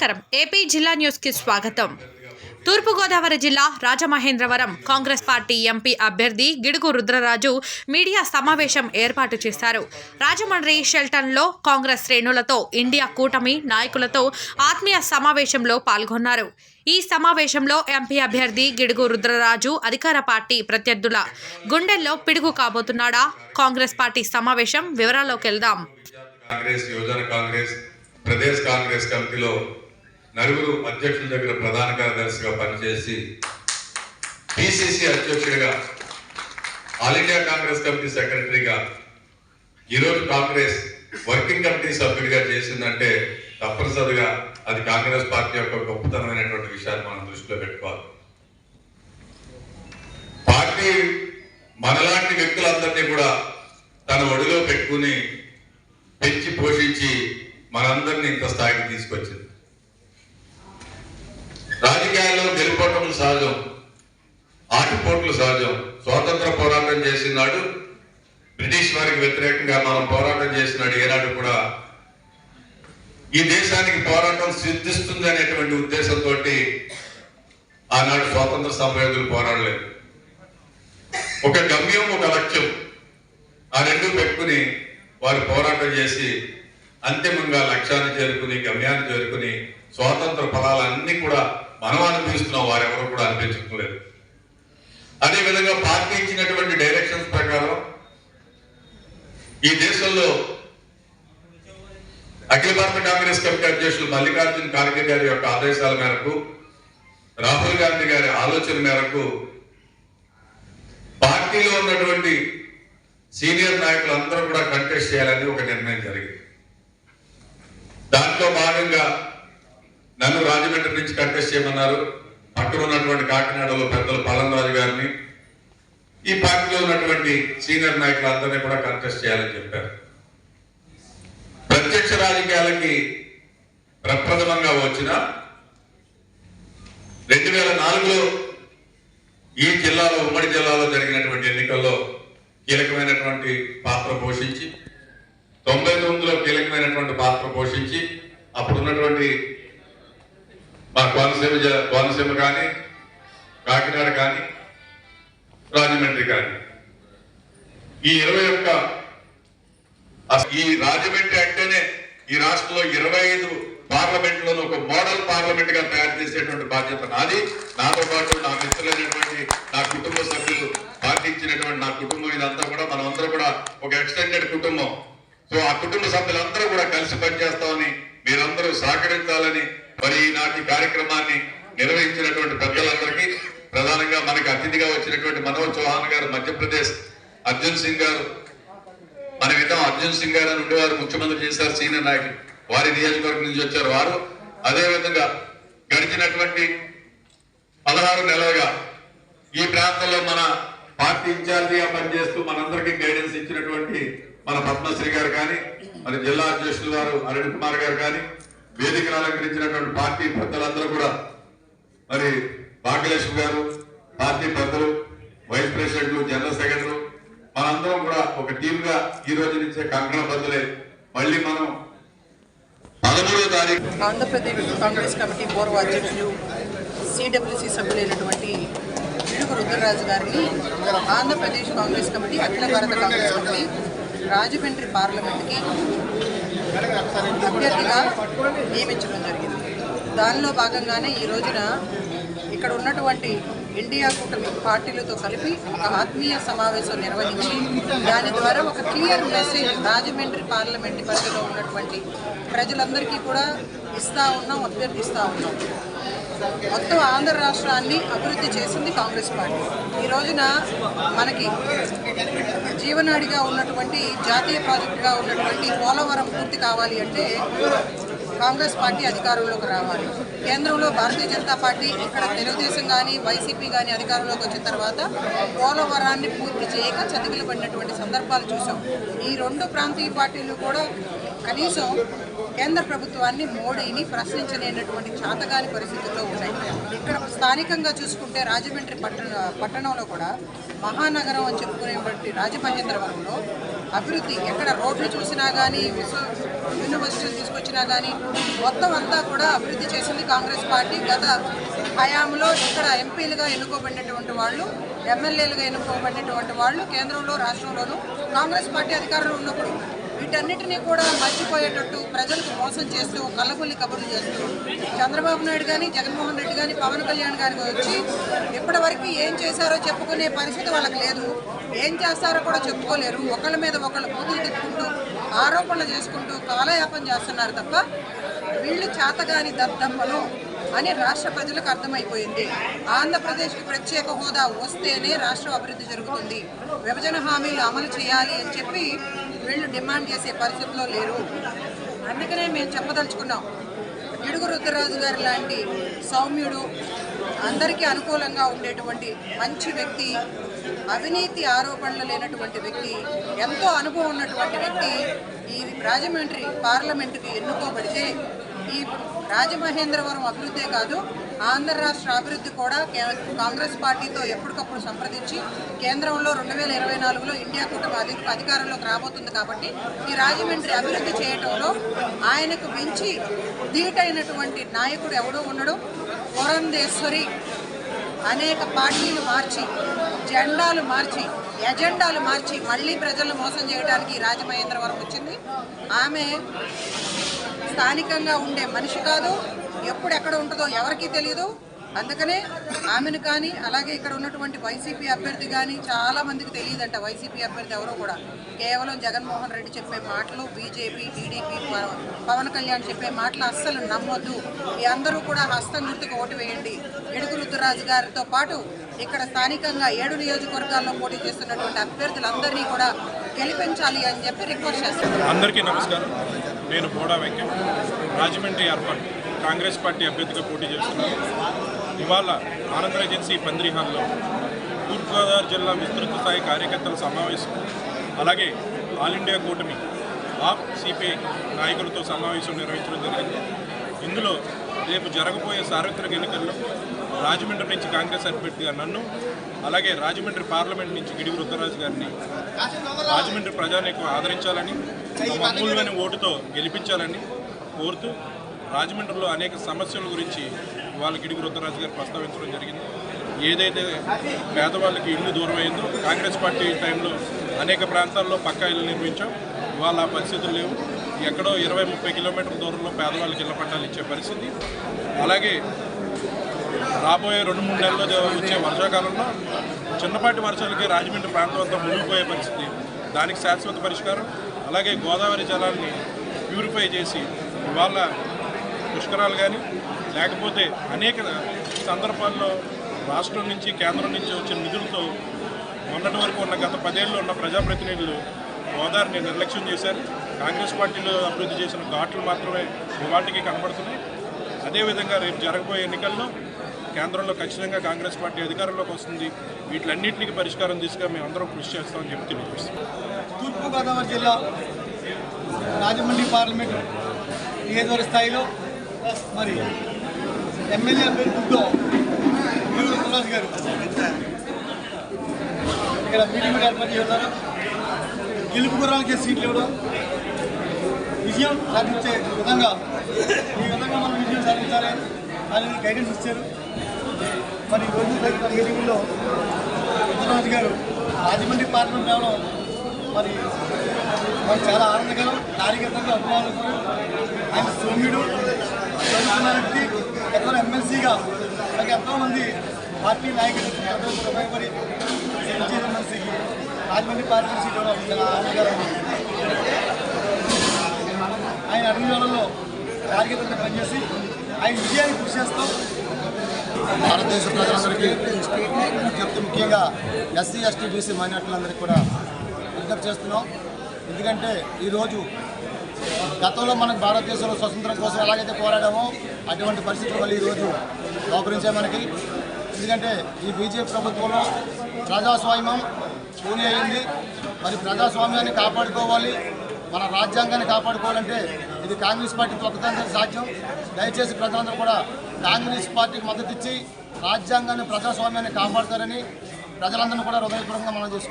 నమస్కారం. ఏపీ జిల్లా న్యూస్ కి స్వాగతం. తూర్పుగోదావరి జిల్లా రాజమహేంద్రవరం కాంగ్రెస్ పార్టీ ఎంపీ అభ్యర్థి గిడుగు రుద్రరాజు మీడియా సమావేశం ఏర్పాటు చేశారు. రాజమండ్రి షెల్టన్లో కాంగ్రెస్ శ్రేణులతో ఇండియా కూటమి నాయకులతో ఆత్మీయ సమావేశంలో పాల్గొన్నారు. ఈ సమావేశంలో ఎంపీ అభ్యర్థి గిడుగు రుద్రరాజు అధికార పార్టీ ప్రత్యర్థుల గుండెల్లో పిడుగు కాబోతున్నాడా? కాంగ్రెస్ పార్టీ సమావేశం వివరాల్లోకి వెళ్దాం. ప్రదేశ్ కాంగ్రెస్ కమిటీలో నలుగురు అధ్యక్షుల దగ్గర ప్రధాన కార్యదర్శిగా పనిచేసి పిసిసి అధ్యక్షుడిగా ఆల్ ఇండియా కాంగ్రెస్ కమిటీ సెక్రటరీగా ఈరోజు కాంగ్రెస్ వర్కింగ్ కమిటీ సభ్యుడిగా చేసిందంటే తప్పనిసరిగా అది కాంగ్రెస్ పార్టీ యొక్క గొప్పతనమైనటువంటి విషయాన్ని మనం దృష్టిలో పెట్టుకోవాలి. పార్టీ మనలాంటి వ్యక్తులందరినీ కూడా తన ఒడిలో పెట్టుకుని పెంచి పోషించి మనందరినీ ఇంత స్థాయికి తీసుకొచ్చింది. రాజకీయాల్లో గెలుపోవటం సహజం, ఆటిపోట్లు సహజం. స్వాతంత్ర పోరాటం చేసినాడు, బ్రిటిష్ వారికి వ్యతిరేకంగా మనం పోరాటం చేసినాడు. ఏనాడు కూడా ఈ దేశానికి పోరాటం సిద్ధిస్తుంది అనేటువంటి ఉద్దేశంతో ఆనాడు స్వాతంత్ర సమరయోధులు పోరాడలేదు. ఒక గమ్యం, ఒక లక్ష్యం, ఆ రెండు పెట్టుకుని వారు పోరాటం చేసి అంతిమంగా లక్ష్యాన్ని చేరుకుని గమ్యాన్ని చేరుకుని స్వాతంత్ర ఫలాలన్నీ కూడా మనం అనిపిస్తున్నాం, వారెవరూ కూడా అనిపించట్లేదు. అదేవిధంగా పార్టీ ఇచ్చినటువంటి డైరెక్షన్స్ ప్రకారం ఈ దేశంలో అఖిల భారత కాంగ్రెస్ కమిటీ అధ్యక్షులు మల్లికార్జున ఖార్గే గారి యొక్క ఆదేశాల మేరకు, రాహుల్ గాంధీ గారి ఆలోచన మేరకు పార్టీలో ఉన్నటువంటి సీనియర్ నాయకులు అందరూ కూడా కంటెస్ట్ చేయాలని ఒక నిర్ణయం జరిగింది. దాంట్లో భాగంగా నన్ను రాజమండ్రి నుంచి కంటెస్ట్ చేయమన్నారు. అక్కడ ఉన్నటువంటి కాకినాడలో పెద్దలు పల్లంరాజు గారిని, ఈ పార్టీలో ఉన్నటువంటి సీనియర్ నాయకులందరినీ కూడా కంటెస్ట్ చేయాలని చెప్పారు. ప్రత్యక్ష రాజకీయాలకి ప్రప్రథమంగా వచ్చిన 2004లో ఈ జిల్లాలో, ఉమ్మడి జిల్లాలో జరిగినటువంటి ఎన్నికల్లో కీలకమైనటువంటి పాత్ర పోషించి 99లో కీలకమైనటువంటి పాత్ర పోషించి అప్పుడున్నటువంటి మా కోనసీమ కానీ, కాకినాడ కానీ, రాజమండ్రి కానీ, ఈ 21 ఈ రాజమండ్రి అంటేనే ఈ రాష్ట్రంలో 25 పార్లమెంట్లను ఒక మోడల్ పార్లమెంట్ గా తయారు చేసేటువంటి బాధ్యత నాది. నాతో పాటు నా మిత్రులైనటువంటి నా కుటుంబ సభ్యులు, పార్టీ ఇచ్చినటువంటి నా కుటుంబం, ఇదంతా కూడా మనమందరూ కూడా ఒక ఎక్స్టెండెడ్ కుటుంబం. సో ఆ కుటుంబ సభ్యులందరూ కూడా కలిసి పనిచేస్తామని, మీరందరూ సహకరించాలని మరి ఈనాటి కార్యక్రమాన్ని నిర్వహించినటువంటి పెద్దలందరికీ, ప్రధానంగా మనకి అతిథిగా వచ్చినటువంటి మనోజ్ చౌహాన్ గారు, మధ్యప్రదేశ్ అర్జున్ సింగ్ గారు, మన విధం అర్జున్ సింగ్ గారు అని ఉండేవారు, ముఖ్యమంత్రి చేశారు, సీనియర్ నాయకులు, వారి నియోజకవర్గం నుంచి వచ్చారు వారు. అదేవిధంగా గడిచినటువంటి 16 నెలలుగా ఈ ప్రాంతంలో మన పార్టీ ఇన్ఛార్జిగా పనిచేస్తూ మనందరికీ గైడెన్స్ ఇచ్చినటువంటి మన పద్మశ్రీ గారు కానీ, మరి జిల్లా అధ్యక్షులు గారు అరుణ్ కుమార్ గారు కానీ, వేదికను అలంకరించినటువంటి పార్టీ పెద్దలందరూ కూడా, మరి భాగ్యలక్ష్మి గారు, పార్టీ పెద్దలు, వైస్ ప్రెసిడెంట్లు, జనరల్ సెక్రటరీ, మనందరం కూడా ఒక టీమ్ గా ఈ రోజు నుంచే కంకణ బద్దులే మళ్ళీ మనం 13వ తారీఖు ఆంధ్రప్రదేశ్ కాంగ్రెస్ కమిటీ పూర్వ అధ్యక్షులు, సిడబ్ల్యూసి సభ్యులైనటువంటి గిడుగు రుద్రరాజు గారిని ఆంధ్రప్రదేశ్ కాంగ్రెస్ కమిటీ, అఖిల భారత కాంగ్రెస్ కమిటీ రాజమండ్రి పార్లమెంట్కి అభ్యర్థిగా నియమించడం జరిగింది. దానిలో భాగంగానే ఈ రోజున ఇక్కడ ఉన్నటువంటి ఇండియా కూటమి పార్టీలతో కలిపి ఒక ఆత్మీయ సమావేశం నిర్వహించి దాని ద్వారా ఒక క్లియర్ మెసేజ్ రాజమండ్రి పార్లమెంట్ పరిధిలో ఉన్నటువంటి ప్రజలందరికీ కూడా అభ్యర్థిస్తూ ఉన్నాం. మొత్తం ఆంధ్ర రాష్ట్రాన్ని అభివృద్ధి చేసింది కాంగ్రెస్ పార్టీ. ఈ రోజున మనకి జీవనాడిగా ఉన్నటువంటి, జాతీయ ప్రాజెక్టుగా ఉన్నటువంటి పోలవరం పూర్తి కావాలి అంటే కాంగ్రెస్ పార్టీ అధికారంలోకి రావాలి. కేంద్రంలో భారతీయ జనతా పార్టీ, ఇక్కడ తెలుగుదేశం కానీ వైసీపీ కానీ అధికారంలోకి వచ్చిన తర్వాత పోలవరాన్ని పూర్తి చేయక చతికిలు పడినటువంటి సందర్భాలు చూసాం. ఈ రెండు ప్రాంతీయ పార్టీలు కూడా కనీసం కేంద్ర ప్రభుత్వాన్ని, మోడీని ప్రశ్నించలేనటువంటి చాతగాని పరిస్థితుల్లో ఉన్నాయి. ఇక్కడ స్థానికంగా చూసుకుంటే రాజమండ్రి పట్టణంలో కూడా మహానగరం అని చెప్పుకునేటువంటి రాజమహేంద్రవరంలో అభివృద్ధి ఎక్కడ రోడ్లు చూసినా కానీ యూనివర్సిటీలు తీసుకొచ్చినా కానీ మొత్తం అంతా కూడా అభివృద్ధి చేసింది కాంగ్రెస్ పార్టీ. గత హయాంలో ఇక్కడ ఎంపీలుగా ఎన్నుకోబడినటువంటి వాళ్ళు, ఎమ్మెల్యేలుగా ఎన్నుకోబడినటువంటి వాళ్ళు కేంద్రంలో రాష్ట్రంలోనూ కాంగ్రెస్ పార్టీ అధికారంలో ఉన్నప్పుడు వీటన్నిటినీ కూడా మర్చిపోయేటట్టు ప్రజలకు మోసం చేస్తూ కళ్ళబుల్లి కబుర్లు చేస్తూ చంద్రబాబు నాయుడు కానీ, జగన్మోహన్ రెడ్డి కానీ, పవన్ కళ్యాణ్ గారి వచ్చి ఇప్పటివరకు ఏం చేశారో చెప్పుకునే పరిస్థితి వాళ్ళకి లేదు. ఏం చేస్తారో కూడా చెప్పుకోలేరు. ఒకళ్ళ మీద ఒకళ్ళు బూతులు తిట్టుకుంటూ ఆరోపణలు చేసుకుంటూ కాలయాపన చేస్తున్నారు తప్ప వీళ్ళు చేతగాని దద్దమ్మలు అని రాష్ట్ర ప్రజలకు అర్థమైపోయింది. ఆంధ్రప్రదేశ్కి ప్రత్యేక హోదా వస్తేనే రాష్ట్రం అభివృద్ధి జరుగుతుంది, విభజన హామీలు అమలు చేయాలి అని చెప్పి వీళ్ళు డిమాండ్ చేసే పరిస్థితిలో లేరు. అందుకనే మేము చెప్పదలుచుకున్నాం, గిడుగు రుద్రరాజు గారి లాంటి సౌమ్యుడు, అందరికీ అనుకూలంగా ఉండేటువంటి మంచి వ్యక్తి, అవినీతి ఆరోపణలు లేనటువంటి వ్యక్తి, ఎంతో అనుభవం ఉన్నటువంటి వ్యక్తి ఈ రాజమండ్రి పార్లమెంటుకి ఎన్నుకోబడితే ఈ రాజమహేంద్రవరం అభివృద్ధే కాదు, ఆంధ్ర రాష్ట్ర అభివృద్ధి కూడా కాంగ్రెస్ పార్టీతో ఎప్పటికప్పుడు సంప్రదించి కేంద్రంలో 2024లో ఇండియా కూటమి అధికారంలోకి రాబోతుంది. కాబట్టి ఈ రాజమండ్రి అభివృద్ధి చేయటంలో ఆయనకు మించి ధీటైనటువంటి నాయకుడు ఎవడో ఉండడు. పురంధేశ్వరి అనేక పార్టీలు మార్చి, జెండాలు మార్చి, ఎజెండాలు మార్చి మళ్ళీ ప్రజలను మోసం చేయడానికి రాజమహేంద్రవరం వచ్చింది. ఆమె స్థానికంగా ఉండే మనిషి కాదు, ఎప్పుడు ఎక్కడ ఉంటుందో ఎవరికీ తెలియదు. అందుకనే ఆమెను కానీ, అలాగే ఇక్కడ ఉన్నటువంటి వైసీపీ అభ్యర్థి కానీ చాలా మందికి తెలియదంట. వైసీపీ అభ్యర్థి ఎవరో కూడా కేవలం జగన్మోహన్ రెడ్డి చెప్పే మాటలు, బీజేపీ, టీడీపీ, పవన్ కళ్యాణ్ చెప్పే మాటలు అస్సలు నమ్మొద్దు. ఈ అందరూ కూడా హస్తం గుర్తుకు ఓటు వేయండి. గిడుగు రుద్రరాజు గారితో పాటు ఇక్కడ స్థానికంగా 7 నియోజకవర్గాల్లో పోటీ చేస్తున్నటువంటి అభ్యర్థులందరినీ కూడా గెలిపించాలి అని చెప్పి రిక్వెస్ట్ చేస్తున్నారు. అందరికీ నమస్కారం. నేను బోడా వెంకట్, రాజమండ్రి అర్బన్ కాంగ్రెస్ పార్టీ అభ్యర్థిగా పోటీ చేస్తున్నాను. ఇవాళ ఆనంద ఏజెన్సీ పందిరి హాల్లో తూర్పుగోదావరి జిల్లా విస్తృత స్థాయి కార్యకర్తల సమావేశం, అలాగే ఆల్ ఇండియా కూటమి ఆప్ సిపిఐ నాయకులతో సమావేశం నిర్వహించడం జరిగింది. ఇందులో రేపు జరగబోయే సార్వత్రిక ఎన్నికల్లో రాజమండ్రి నుంచి కాంగ్రెస్ అభ్యర్థిగా నన్ను, అలాగే రాజమండ్రి పార్లమెంట్ నుంచి గిడుగు రుద్రరాజు గారిని రాజమండ్రి ప్రజానీకం ఆదరించాలని, అమూల్యమైన ఓటుతో గెలిపించాలని కోరుతూ రాజమండ్రిలో అనేక సమస్యల గురించి ఇవాళ గిడుగు రుద్రరాజు గారు ప్రస్తావించడం జరిగింది. ఏదైతే పేదవాళ్ళకి ఇల్లు దూరం అయిందో, కాంగ్రెస్ పార్టీ టైంలో అనేక ప్రాంతాల్లో పక్కా ఇల్లు నిర్మించాం. ఇవాళ ఆ పరిస్థితులు లేవు. ఎక్కడో 20-30 కిలోమీటర్ల దూరంలో పేదవాళ్ళకి ఇళ్ల పట్టాలు ఇచ్చే పరిస్థితి. అలాగే రాబోయే 2-3 నెలల్లో వచ్చే వర్షాకాలంలో చిన్నపాటి వర్షాలకి రాజమండ్రి ప్రాంతం అంతా మునిగిపోయే పరిస్థితి. దానికి శాశ్వత పరిష్కారం. అలాగే గోదావరి జలాన్ని ప్యూరిఫై చేసి ఇవాళ పుష్కరాలు కానీ, లేకపోతే అనేక సందర్భాల్లో రాష్ట్రం నుంచి, కేంద్రం నుంచి వచ్చిన నిధులతో మొన్నటి వరకు ఉన్న గత 10 ఏళ్ళు ఉన్న ప్రజాప్రతినిధులు గోదావరిని నిర్లక్ష్యం చేశారు. కాంగ్రెస్ పార్టీలో అభివృద్ధి చేసిన ఘాట్లు మాత్రమే ఇవాటికి కనబడుతున్నాయి. అదేవిధంగా రేపు జరగబోయే ఎన్నికల్లో కేంద్రంలో ఖచ్చితంగా కాంగ్రెస్ పార్టీ అధికారంలోకి వస్తుంది. వీటిలన్నింటికి పరిష్కారం తీసుకుని మేము అందరం కృషి చేస్తామని చెప్పి తెలియజేస్తాం. తూర్పుగోదావరి జిల్లా రాజమండ్రి పార్లమెంట్ నియోజకవర్గ స్థాయిలో మరి ఎమ్మెల్యే అభ్యర్థితో గిడుగు రుద్రరాజు గారు ఇక్కడ మీటింగ్ ఏర్పాటు చేస్తున్నారు. గెలుపు గుర్రాలకే సీట్లు ఇవ్వడం, విజయం సాధించే విధంగా ఈ విధంగా మనం విజయం సాధించాలి అని గైడెన్స్ ఇచ్చారు. మరి ఈరోజు జరిగిన మీటింగ్లో రుద్రరాజు గారు రాజమండ్రి పార్లమెంట్ రావడం మరి చాలా ఆనందకరం. కార్యకర్తలకు అభిమానులకు ఆయన సౌమ్యుడు, చదువుకున్న వ్యక్తి, ఎంతో ఎమ్మెల్సీగా ఎంతోమంది పార్టీ నాయకులు ఉపయోగపడి చేసిన మనిషికి రాజమండ్రి పార్లమెంట్ సీట్ ఇవ్వడం చాలా ఆనందకరం. ఆయన అన్ని రోజుల్లో కార్యకర్తలు పనిచేసి ఆయన విజయాన్ని కృషి చేస్తాం. భారతదేశ ప్రజలందరికీ విజ్ఞప్తి, ముఖ్యంగా ఎస్సీ, ఎస్టీ, బీసీ మైనార్టీలందరికీ కూడా విజ్ఞప్తి చేస్తున్నాం. ఎందుకంటే ఈరోజు గతంలో మనకు భారతదేశంలో స్వతంత్రం కోసం ఎలాగైతే పోరాడామో అటువంటి పరిస్థితులు మళ్ళీ ఈరోజు దాపురించాయి మనకి. ఎందుకంటే ఈ బీజేపీ ప్రభుత్వంలో ప్రజాస్వామ్యం పూని అయింది. మరి ప్రజాస్వామ్యాన్ని కాపాడుకోవాలి, మన రాజ్యాంగాన్ని కాపాడుకోవాలంటే ఇది కాంగ్రెస్ పార్టీకి ఒక్కదానితో సాధ్యం. దయచేసి ప్రజలందరూ కూడా కాంగ్రెస్ పార్టీకి మద్దతు ఇచ్చి రాజ్యాంగాన్ని, ప్రజాస్వామ్యాన్ని కాపాడతారని ప్రజలందరినీ కూడా హృదయపూర్వకంగా మనం చేసుకుంటాం.